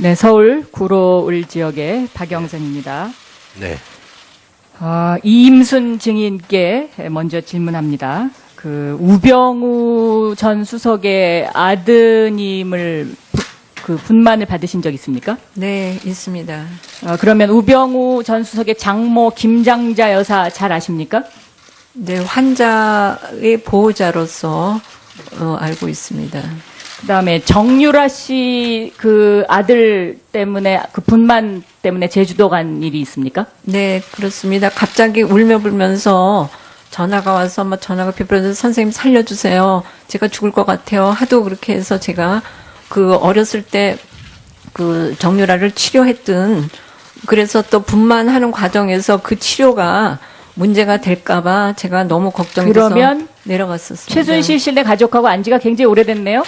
네, 서울 구로을 지역의 박영선입니다. 네. 이임순 증인께 먼저 질문합니다. 그 우병우 전 수석의 아드님을 그 분만을 받으신 적 있습니까? 네, 있습니다. 그러면 우병우 전 수석의 장모 김장자 여사 잘 아십니까? 네, 환자의 보호자로서 알고 있습니다. 그다음에 정유라 씨 그 아들 때문에 그 분만 때문에 제주도 간 일이 있습니까? 네, 그렇습니다. 갑자기 울며 불면서 전화가 와서 막 전화가 비벼서 선생님 살려주세요. 제가 죽을 것 같아요. 하도 그렇게 해서 제가 그 어렸을 때 그 정유라를 치료했던 그래서 또 분만하는 과정에서 그 치료가 문제가 될까봐 제가 너무 걱정돼서 그러면 내려갔었습니다. 최순실 씨네 가족하고 안 지가 굉장히 오래됐네요?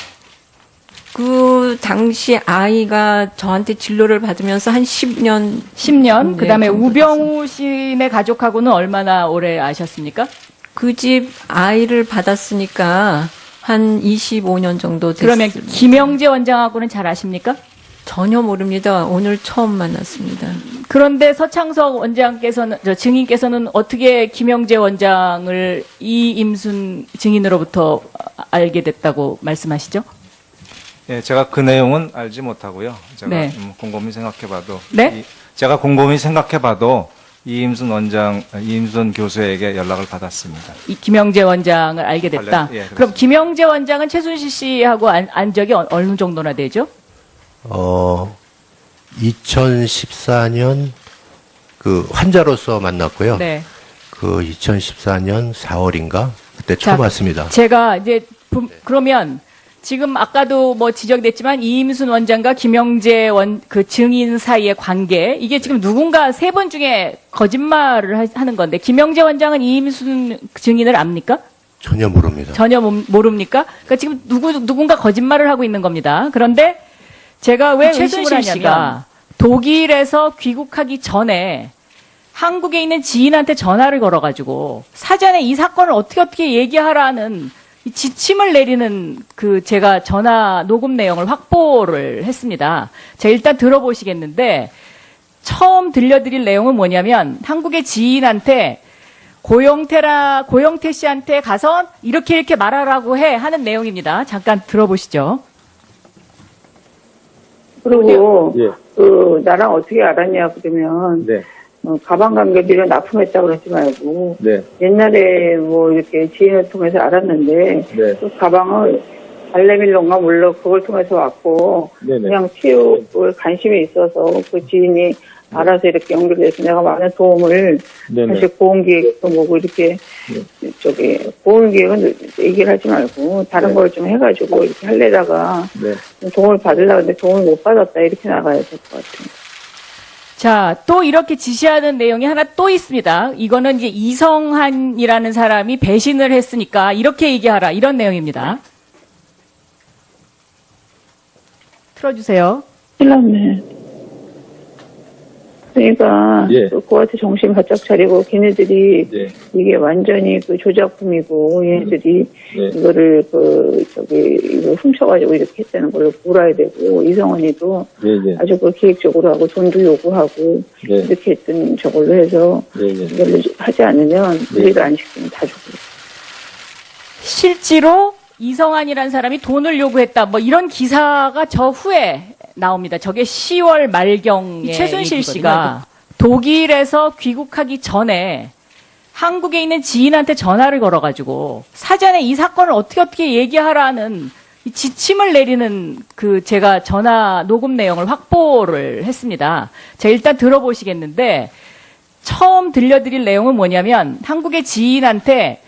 그 당시 아이가 저한테 진료를 받으면서 한 10년. 10년. 그다음에 정도 우병우 씨네 가족하고는 얼마나 오래 아셨습니까? 그 집 아이를 받았으니까 한 25년 정도 됐습니다. 그러면 김영재 원장하고는 잘 아십니까? 전혀 모릅니다. 오늘 처음 만났습니다. 그런데 서창석 원장께서는 증인께서는 어떻게 김영재 원장을 이임순 증인으로부터 알게 됐다고 말씀하시죠? 예, 제가 그 내용은 알지 못하고요. 제가 네. 곰곰이 생각해봐도 네? 제가 곰곰이 생각해봐도 이임순 교수에게 연락을 받았습니다. 이 김영재 원장을 알게 됐다. 예, 그렇습니다. 그럼 김영재 원장은 최순실 씨하고 안 적이 어느 정도나 되죠? 2014년 그 환자로서 만났고요. 네. 그 2014년 4월인가 그때 자, 처음 왔습니다. 제가 이제 그러면 지금 아까도 뭐 지적됐지만 이임순 원장과 김영재 그 증인 사이의 관계 이게 지금 누군가 세 분 중에 거짓말을 하는 건데 김영재 원장은 이임순 증인을 압니까? 전혀 모릅니다. 전혀 모릅니까? 그러니까 지금 누군가 거짓말을 하고 있는 겁니다. 그런데 제가 왜 최순실 씨가 독일에서 귀국하기 전에 한국에 있는 지인한테 전화를 걸어가지고 사전에 이 사건을 어떻게 얘기하라는 이 지침을 내리는 그 제가 전화 녹음 내용을 확보를 했습니다. 제가 일단 들어보시겠는데 처음 들려드릴 내용은 뭐냐면 한국의 지인한테 고영태 씨한테 가서 이렇게 말하라고 해 하는 내용입니다. 잠깐 들어보시죠. 그리고 예. 그 나랑 어떻게 알았냐 그러면 네, 가방 관계비를 납품했다고 그러지 말고 네, 옛날에 뭐 이렇게 지인을 통해서 알았는데 네. 그 가방을 발레밀론가 물론 그걸 통해서 왔고 네네. 그냥 치료에 관심이 있어서 그 지인이 알아서 이렇게 연결돼서 내가 많은 도움을 네네. 사실 보험기획도 뭐고 이렇게 저기 보험기획은 얘기를 하지 말고 다른 네. 걸 좀 해가지고 이렇게 하려다가 네. 좀 도움을 받으려고 했는데 도움을 못 받았다 이렇게 나가야 될 것 같아요. 자, 또 이렇게 지시하는 내용이 하나 또 있습니다. 이거는 이제 이성한이라는 사람이 배신을 했으니까 이렇게 얘기하라 이런 내용입니다. 틀어주세요. 큰일 났네. 그러니까 예. 그한테 정신 바짝 차리고 걔네들이 네. 이게 완전히 그 조작품이고 얘네들이 네. 이거를 이거 훔쳐가지고 이렇게 했다는 걸 몰아야 되고 이성원이도 네, 네. 아주 그 기획적으로 하고 돈도 요구하고 네. 이렇게 했던 저걸로 해서 네, 네. 이걸 하지 않으면 우리를 안 시키면 다 죽고. 실제로 이성한이라는 사람이 돈을 요구했다. 뭐 이런 기사가 저 후에 나옵니다. 저게 10월 말경에 최순실 씨가 독일에서 귀국하기 전에 한국에 있는 지인한테 전화를 걸어가지고 사전에 이 사건을 어떻게 얘기하라는 이 지침을 내리는 그 제가 전화 녹음 내용을 확보를 했습니다. 제가 일단 들어보시겠는데 처음 들려드릴 내용은 뭐냐면 한국의 지인한테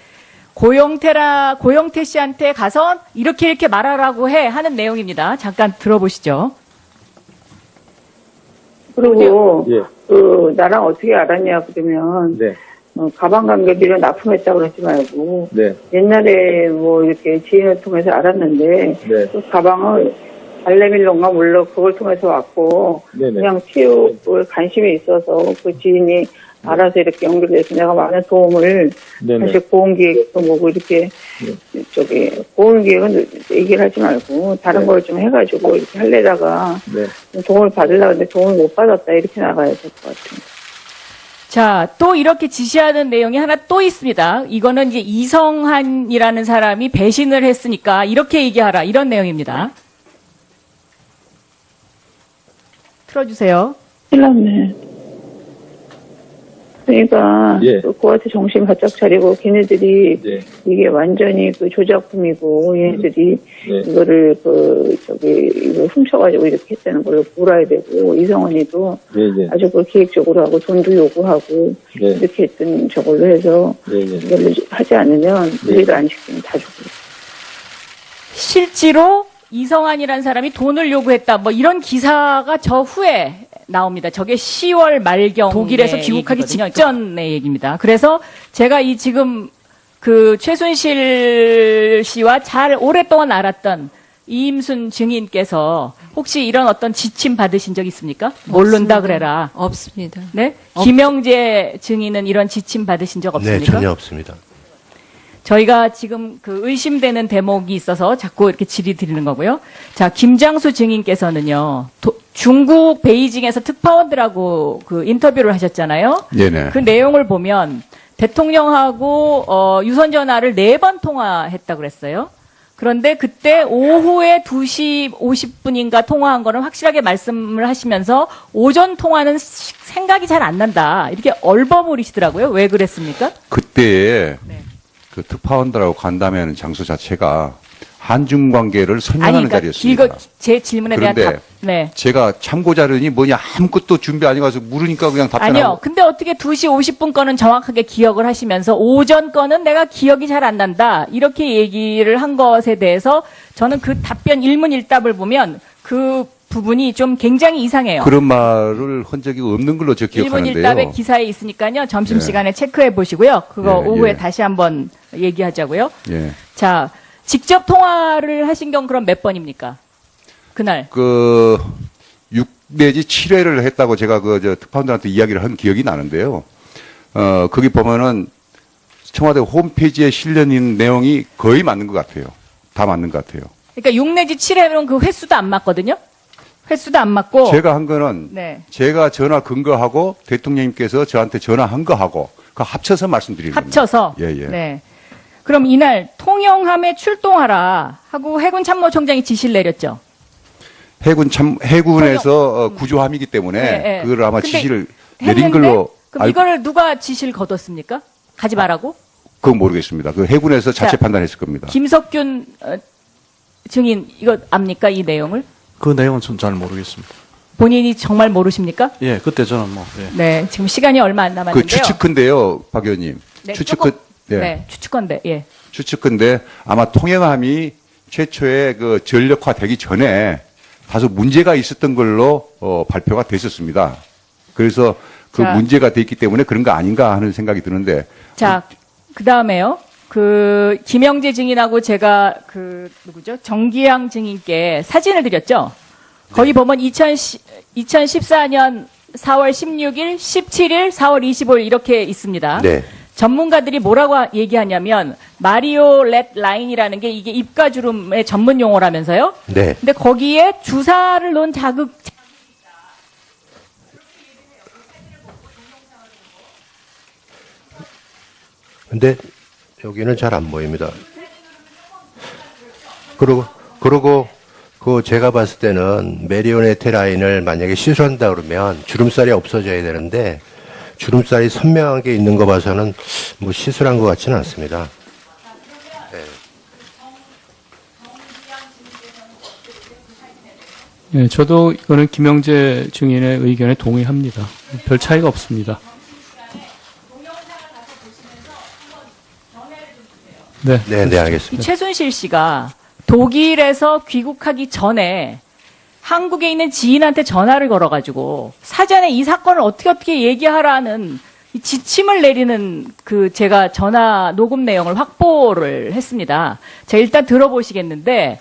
고영태 씨한테 가서 이렇게 말하라고 해 하는 내용입니다. 잠깐 들어보시죠. 그리고 예. 그 나랑 어떻게 알았냐 그러면 네, 가방 관계비를 납품했다고 그러지 말고 네. 옛날에 뭐 이렇게 지인을 통해서 알았는데 네. 그 가방을 발레밀론가 물론 그걸 통해서 왔고 네네. 그냥 치료에 관심이 있어서 그 지인이 알아서 이렇게 연결돼서 내가 많은 도움을 네네. 사실 보험기획도 뭐고 이렇게 저기 보험기획은 얘기를 하지 말고 다른 네. 걸 좀 해가지고 이렇게 하려다가 네. 좀 도움을 받으려고 했는데 도움을 못 받았다 이렇게 나가야 될 것 같아요. 자, 또 이렇게 지시하는 내용이 하나 또 있습니다. 이거는 이제 이성한이라는 사람이 배신을 했으니까 이렇게 얘기하라. 이런 내용입니다. 틀어주세요. 큰일 났네. 그러니까 예. 그한테 정신 바짝 차리고 걔네들이 네. 이게 완전히 그 조작품이고 얘네들이 네. 이거를 이거 훔쳐가지고 이렇게 했다는 걸 몰아야 되고 이성원이도 네, 네. 아주 그 계획적으로 하고 돈도 요구하고 네. 이렇게 했던 저걸로 해서 네, 네. 이걸 하지 않으면 우리를 안 시키면 다 죽고. 실제로 이성한이라는 사람이 돈을 요구했다. 뭐 이런 기사가 저 후에 나옵니다. 저게 10월 말경 독일에서 귀국하기 얘기거든요. 직전의 얘기입니다. 그래서 제가 이 지금 그 최순실 씨와 잘 오랫동안 알았던 이임순 증인께서 혹시 이런 어떤 지침 받으신 적 있습니까? 모른다 그래라. 없습니다. 네? 김영재 증인은 이런 지침 받으신 적 네, 없습니까? 전혀 없습니다. 저희가 지금 그 의심되는 대목이 있어서 자꾸 이렇게 질의 드리는 거고요. 자, 김장수 증인께서는요, 중국 베이징에서 특파원들하고 그 인터뷰를 하셨잖아요. 네네. 그 내용을 보면 대통령하고 유선 전화를 4번 통화했다고 그랬어요. 그런데 그때 오후에 2시 50분인가 통화한 거는 확실하게 말씀을 하시면서 오전 통화는 생각이 잘 안 난다. 이렇게 얼버무리시더라고요. 왜 그랬습니까? 그때에 네. 그 특파원들하고 간담회하는 장소 자체가 한중 관계를 설명하는 자리였습니다. 제 질문에 대한 그런데 답. 네. 제가 참고 자료니 뭐냐 아무것도 준비 안 해가서 물으니까 그냥 답변하고. 아니요. 근데 어떻게 2시 50분 거는 정확하게 기억을 하시면서 오전 거는 내가 기억이 잘 안 난다. 이렇게 얘기를 한 것에 대해서 저는 그 답변 일문일답을 보면 그 부분이 좀 굉장히 이상해요. 그런 말을 한 적이 없는 걸로 저 기억하는데요. 일문일답의 기사에 있으니까요. 점심시간에 체크해 보시고요. 그거 예, 오후에 예. 다시 한번 얘기하자고요. 예. 자, 직접 통화를 하신 경 그럼 몇 번입니까? 그날. 6 내지 7회를 했다고 제가 저 특파원들한테 이야기를 한 기억이 나는데요. 거기 보면은 청와대 홈페이지에 실려 있는 내용이 거의 맞는 것 같아요. 다 맞는 것 같아요. 그러니까 6 내지 7회면 그 횟수도 안 맞거든요. 횟수도 안 맞고. 제가 한 거는 네. 제가 전화 근거하고 대통령님께서 저한테 전화한 거하고 그 합쳐서 말씀드리는 겁니다. 합쳐서. 예, 예. 네. 그럼 이날 통영함에 출동하라 하고 해군 참모총장이 지시를 내렸죠. 해군에서 구조함이기 때문에 네, 네. 그걸 아마 근데 지시를 내린 했는데 걸로 그럼 이거를 누가 지시를 거뒀습니까? 가지 말라고? 그건 모르겠습니다. 그 해군에서 자체 자, 판단했을 겁니다. 김석균 증인 이거 압니까 이 내용을? 그 내용은 전 잘 모르겠습니다. 본인이 정말 모르십니까? 예, 그때 저는 예. 네, 지금 시간이 얼마 안 남았는데요. 그 추측컨대요, 박 의원님. 네, 추측컨, 조금, 네. 네, 추측컨대. 예. 추측컨대 아마 통영함이 최초에 그 전력화되기 전에 다소 문제가 있었던 걸로 발표가 됐었습니다. 그래서 그 자. 문제가 됐기 때문에 그런 거 아닌가 하는 생각이 드는데. 자, 그 다음에요. 그 김영재 증인하고 제가 그 누구죠? 정기양 증인께 사진을 드렸죠. 거기 보면 2014년 4월 16일, 17일, 4월 25일 이렇게 있습니다. 네. 전문가들이 뭐라고 얘기하냐면 마리오렛 라인이라는 게 이게 입가주름의 전문 용어라면서요. 네. 근데 거기에 주사를 놓은 자극 근데 여기는 잘 안 보입니다. 그리고 그 제가 봤을 때는 메리오네트 라인을 만약에 시술한다 그러면 주름살이 없어져야 되는데 주름살이 선명하게 있는 거 봐서는 뭐 시술한 것 같지는 않습니다. 예, 저도 이거는 김영재 증인의 의견에 동의합니다. 별 차이가 없습니다. 네. 네, 네, 알겠습니다. 이 최순실 씨가 독일에서 귀국하기 전에 한국에 있는 지인한테 전화를 걸어가지고 사전에 이 사건을 어떻게 얘기하라는 이 지침을 내리는 그 제가 전화 녹음 내용을 확보를 했습니다. 제가 일단 들어보시겠는데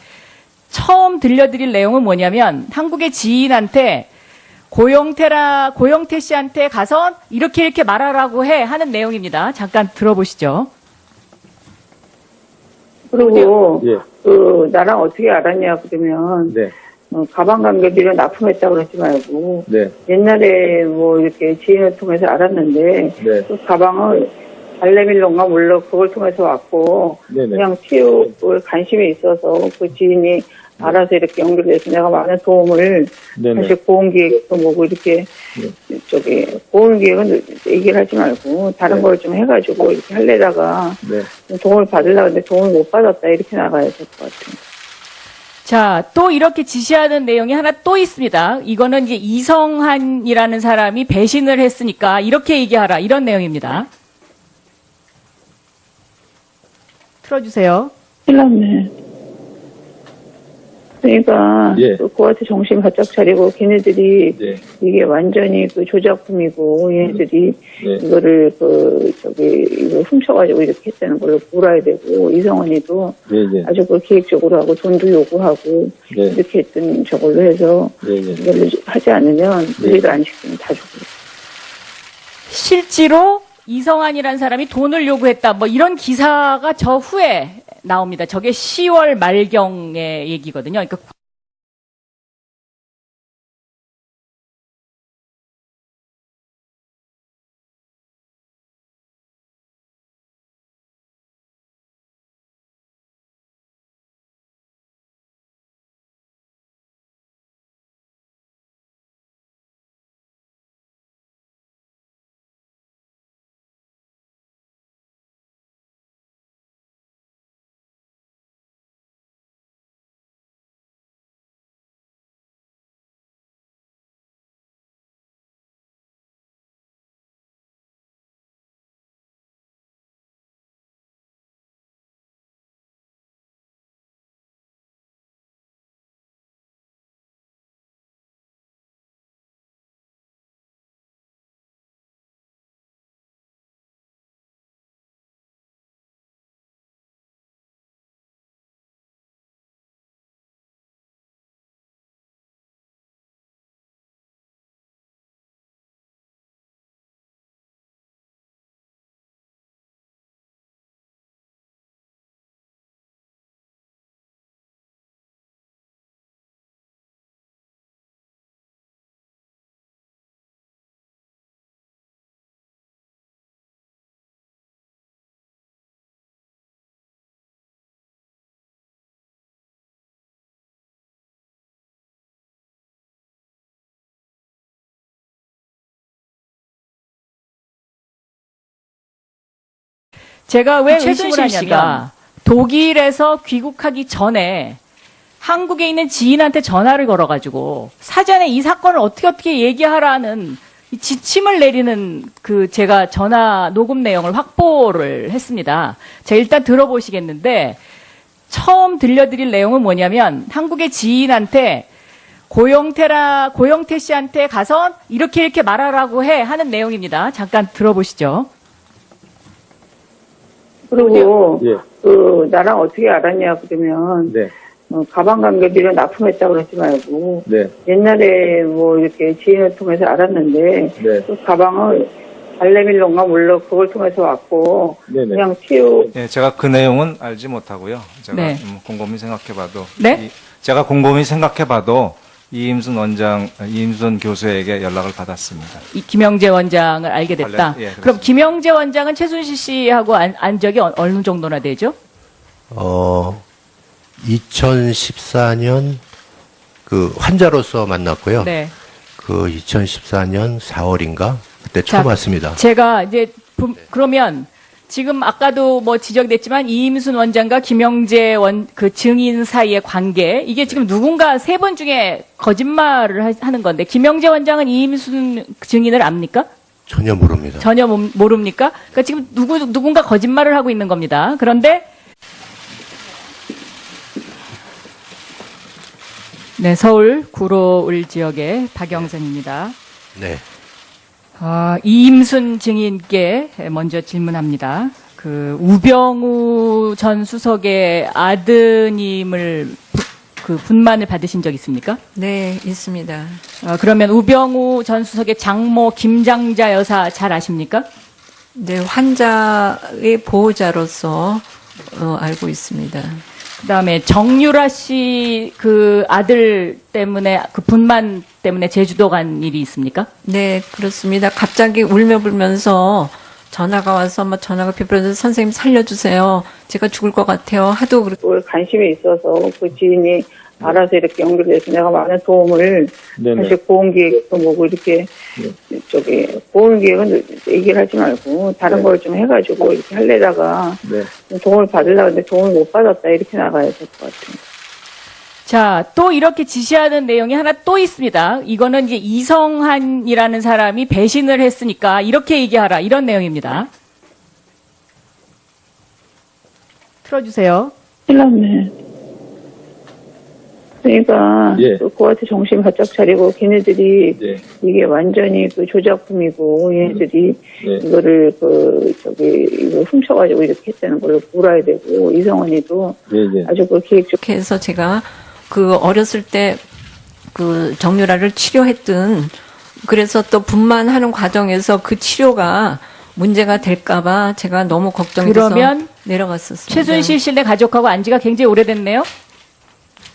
처음 들려드릴 내용은 뭐냐면 한국의 지인한테 고영태 씨한테 가서 이렇게 말하라고 해 하는 내용입니다. 잠깐 들어보시죠. 그리고 예. 나랑 어떻게 알았냐 그러면 네. 가방 관계비를 납품했다고 그러지 말고 네. 옛날에 뭐 이렇게 지인을 통해서 알았는데 네. 그 가방을 발레밀론가 몰라 그걸 통해서 왔고 네네. 그냥 체육에 관심이 있어서 그 지인이 알아서 이렇게 연결돼서 내가 많은 도움을 네네. 사실 보험기획도 뭐고 이렇게 저기 보험기획은 얘기를 하지 말고 다른 네. 걸 좀 해가지고 이렇게 하려다가 네. 좀 도움을 받으려고 했는데 도움을 못 받았다 이렇게 나가야 될 것 같아요. 자, 또 이렇게 지시하는 내용이 하나 또 있습니다. 이거는 이제 이성한이라는 사람이 배신을 했으니까 이렇게 얘기하라. 이런 내용입니다. 틀어주세요. 큰일 났네. 그러니까 예. 그한테 정신 바짝 차리고 걔네들이 네. 이게 완전히 그 조작품이고 얘네들이 네. 이거를 이거 훔쳐가지고 이렇게 했다는 걸 몰아야 되고 이성원이도 네네. 아주 그 계획적으로 하고 돈도 요구하고 네. 이렇게 했던 저걸로 해서 네네. 이걸 하지 않으면 우리를 안 시키면 다 죽고. 실제로 이성한이라는 사람이 돈을 요구했다. 뭐 이런 기사가 저 후에 나옵니다. 저게 10월 말경의 얘기거든요. 그러니까 제가 왜 최순실 씨가 독일에서 귀국하기 전에 한국에 있는 지인한테 전화를 걸어가지고 사전에 이 사건을 어떻게 얘기하라는 이 지침을 내리는 제가 전화 녹음 내용을 확보를 했습니다. 제가 일단 들어보시겠는데 처음 들려드릴 내용은 뭐냐면 한국의 지인한테 고영태 씨한테 가서 이렇게 말하라고 하는 내용입니다. 잠깐 들어보시죠. 그리고 예. 나랑 어떻게 알았냐 그러면 네. 가방 관계비를 납품했다고 그러지 말고 네. 옛날에 뭐 이렇게 지인을 통해서 알았는데 네. 그 가방을 발레밀론가 몰라 그걸 통해서 왔고 네네. 그냥 체육 예, 제가 그 내용은 알지 못하고요. 제가 네. 곰곰이 생각해봐도 네? 제가 곰곰이 생각해봐도 이임순 교수에게 연락을 받았습니다. 이 김영재 원장을 알게 됐다. 예, 그렇습니다. 그럼 김영재 원장은 최순실 씨하고 안 적이 어느 정도나 되죠? 2014년 그 환자로서 만났고요. 네. 그 2014년 4월인가 그때 자, 처음 왔습니다. 제가 이제 그러면 지금 아까도 뭐 지적됐지만 이임순 원장과 김영재 증인 사이의 관계 이게 지금 누군가 세 분 중에 거짓말을 하는 건데 김영재 원장은 이임순 증인을 압니까? 전혀 모릅니다. 전혀 모릅니까? 그러니까 지금 누군가 거짓말을 하고 있는 겁니다. 그런데 네, 서울 구로을 지역의 박영선입니다. 네. 이임순 증인께 먼저 질문합니다. 우병우 전 수석의 아드님을 분만을 받으신 적 있습니까? 네, 있습니다. 그러면 우병우 전 수석의 장모 김장자 여사 잘 아십니까? 네, 환자의 보호자로서 알고 있습니다. 그다음에 정유라 씨 그 아들 때문에 그 분만 때문에 제주도 간 일이 있습니까? 네, 그렇습니다. 갑자기 울며 불면서 전화가 와서 전화가 비버려서 선생님 살려주세요. 제가 죽을 것 같아요. 하도 그렇게 그 관심이 있어서 그 지인이 알아서 이렇게 연결돼서 내가 많은 도움을 사실 보험기획도 뭐고 이렇게 보험기획은 얘기를 하지 말고 다른 걸 좀 해가지고 이렇게 하려다가 좀 도움을 받으려고 했는데 도움을 못 받았다 이렇게 나가야 될 것 같아요. 자, 또 이렇게 지시하는 내용이 하나 또 있습니다. 이거는 이제 이성한이라는 사람이 배신을 했으니까 이렇게 얘기하라 이런 내용입니다. 틀어주세요. 큰일 났네. 그러니까 그한테 정신 바짝 차리고 걔네들이 이게 완전히 그 조작품이고 얘네들이 이거를 이거 훔쳐가지고 이렇게 했다는 걸 물어야 되고 이성원이도 아주 그 기획 이렇게 해서 제가 그 어렸을 때 그 정유라를 치료했던 그래서 또 분만하는 과정에서 그 치료가 문제가 될까봐 제가 너무 걱정이 돼서 그러면 내려갔었습니다. 최순실 씨네 가족하고 안 지가 굉장히 오래됐네요.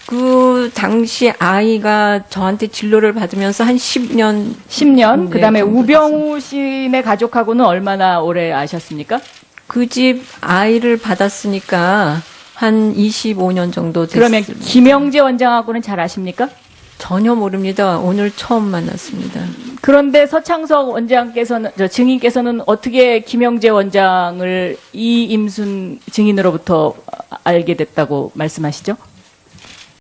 그 당시 아이가 저한테 진료를 받으면서 한 10년 10년. 그다음에 정도 우병우 씨네 가족하고는 얼마나 오래 아셨습니까? 그 집 아이를 받았으니까 한 25년 정도 됐습니다. 그러면 김영재 원장하고는 잘 아십니까? 전혀 모릅니다. 오늘 처음 만났습니다. 그런데 서창석 원장께서는 증인께서는 어떻게 김영재 원장을 이임순 증인으로부터 알게 됐다고 말씀하시죠?